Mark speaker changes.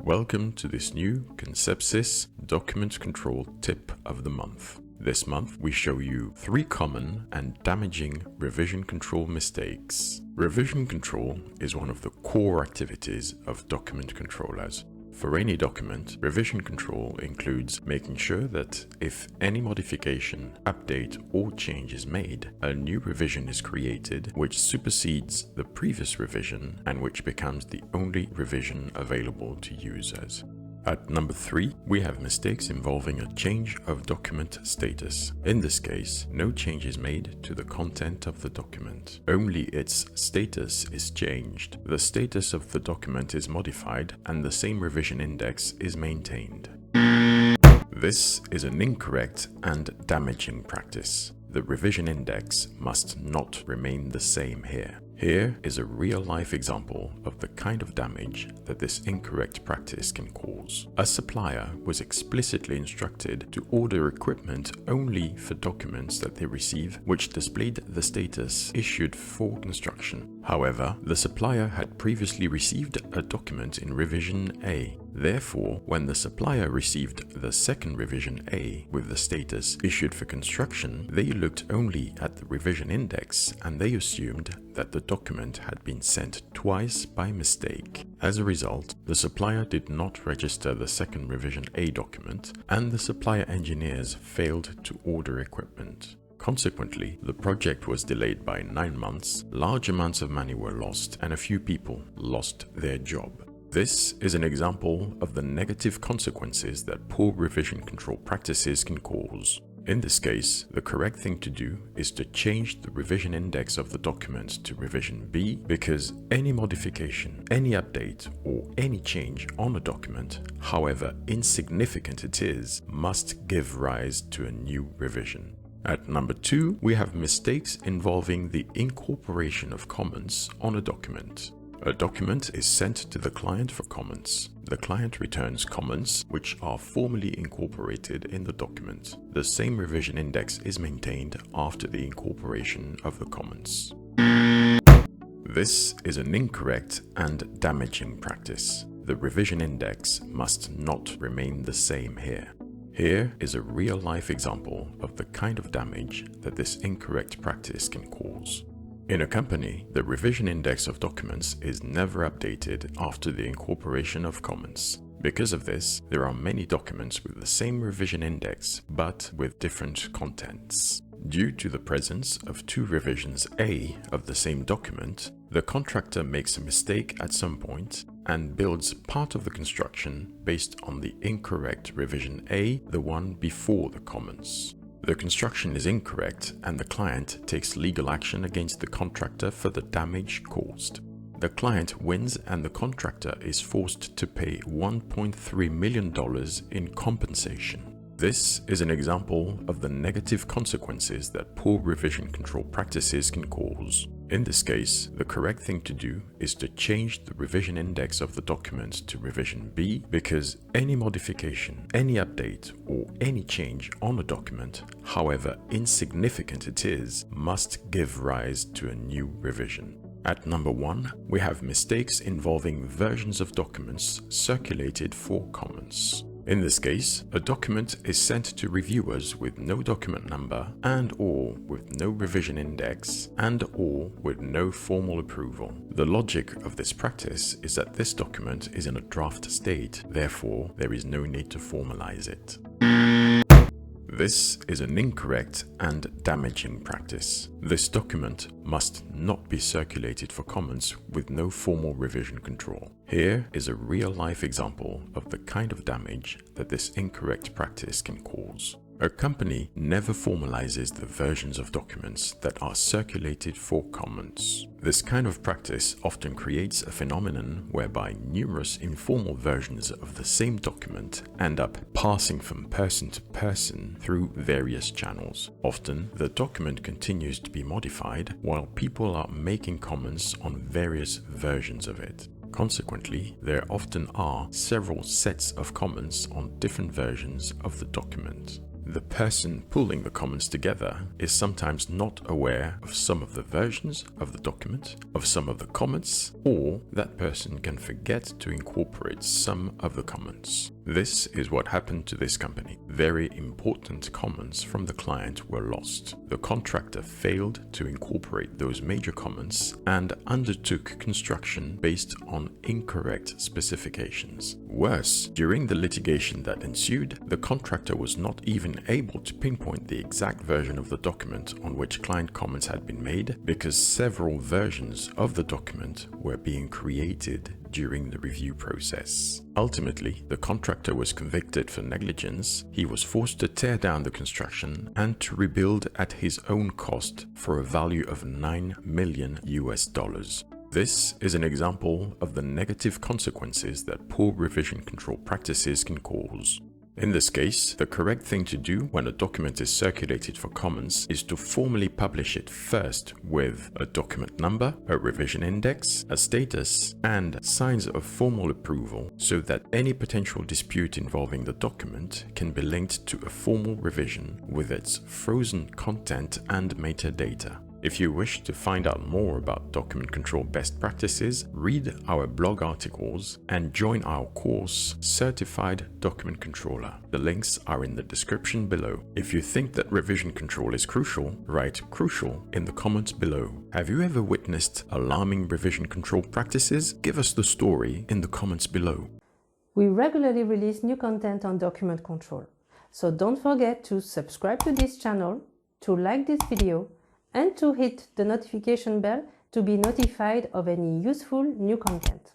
Speaker 1: Welcome to this new Consepsys document control tip of the month. This month we show you 3 common and damaging revision control mistakes. Revision control is one of the core activities of document controllers. For any document, revision control includes making sure that if any modification, update, or change is made, a new revision is created which supersedes the previous revision and which becomes the only revision available to users. At number 3, we have mistakes involving a change of document status. In this case, no change is made to the content of the document. Only its status is changed. The status of the document is modified and the same revision index is maintained. This is an incorrect and damaging practice. The revision index must not remain the same here. Here is a real-life example of the kind of damage that this incorrect practice can cause. A supplier was explicitly instructed to order equipment only for documents that they receive which displayed the status issued for construction. However, the supplier had previously received a document in revision A. Therefore, when the supplier received the second revision A with the status issued for construction, they looked only at the revision index and they assumed that the document had been sent twice by mistake. As a result, the supplier did not register the second revision A document and the supplier engineers failed to order equipment. Consequently, the project was delayed by 9 months, large amounts of money were lost, and a few people lost their job. This is an example of the negative consequences that poor revision control practices can cause. In this case, the correct thing to do is to change the revision index of the document to revision B, because any modification, any update, or any change on a document, however insignificant it is, must give rise to a new revision. At number 2, we have mistakes involving the incorporation of comments on a document. A document is sent to the client for comments. The client returns comments which are formally incorporated in the document. The same revision index is maintained after the incorporation of the comments. This is an incorrect and damaging practice. The revision index must not remain the same here. Here is a real-life example of the kind of damage that this incorrect practice can cause. In a company, the revision index of documents is never updated after the incorporation of comments. Because of this, there are many documents with the same revision index but with different contents. Due to the presence of 2 revisions A of the same document, the contractor makes a mistake at some point and builds part of the construction based on the incorrect revision A, the one before the comments. The construction is incorrect and the client takes legal action against the contractor for the damage caused. The client wins and the contractor is forced to pay $1.3 million in compensation. This is an example of the negative consequences that poor revision control practices can cause. In this case, the correct thing to do is to change the revision index of the document to revision B, because any modification, any update, or any change on a document, however insignificant it is, must give rise to a new revision. At number 1, we have mistakes involving versions of documents circulated for comments. In this case, a document is sent to reviewers with no document number and/or with no revision index and/or with no formal approval. The logic of this practice is that this document is in a draft state, therefore there is no need to formalize it. This is an incorrect and damaging practice. This document must not be circulated for comments with no formal revision control. Here is a real-life example of the kind of damage that this incorrect practice can cause. A company never formalizes the versions of documents that are circulated for comments. This kind of practice often creates a phenomenon whereby numerous informal versions of the same document end up passing from person to person through various channels. Often, the document continues to be modified while people are making comments on various versions of it. Consequently, there often are several sets of comments on different versions of the document. The person pulling the comments together is sometimes not aware of some of the versions of the document, of some of the comments, or that person can forget to incorporate some of the comments. This is what happened to this company. Very important comments from the client were lost. The contractor failed to incorporate those major comments and undertook construction based on incorrect specifications. Worse, during the litigation that ensued, the contractor was not even able to pinpoint the exact version of the document on which client comments had been made because several versions of the document were being created during the review process. Ultimately, the contractor was convicted for negligence. He was forced to tear down the construction and to rebuild at his own cost for a value of $9 million. This is an example of the negative consequences that poor revision control practices can cause. In this case, the correct thing to do when a document is circulated for comments is to formally publish it first with a document number, a revision index, a status, and signs of formal approval so that any potential dispute involving the document can be linked to a formal revision with its frozen content and metadata. If you wish to find out more about document control best practices, read our blog articles and join our course, Certified Document Controller. The links are in the description below. If you think that revision control is crucial, write crucial in the comments below. Have you ever witnessed alarming revision control practices? Give us the story in the comments below.
Speaker 2: We regularly release new content on document control, so don't forget to subscribe to this channel, to like this video, and to hit the notification bell to be notified of any useful new content.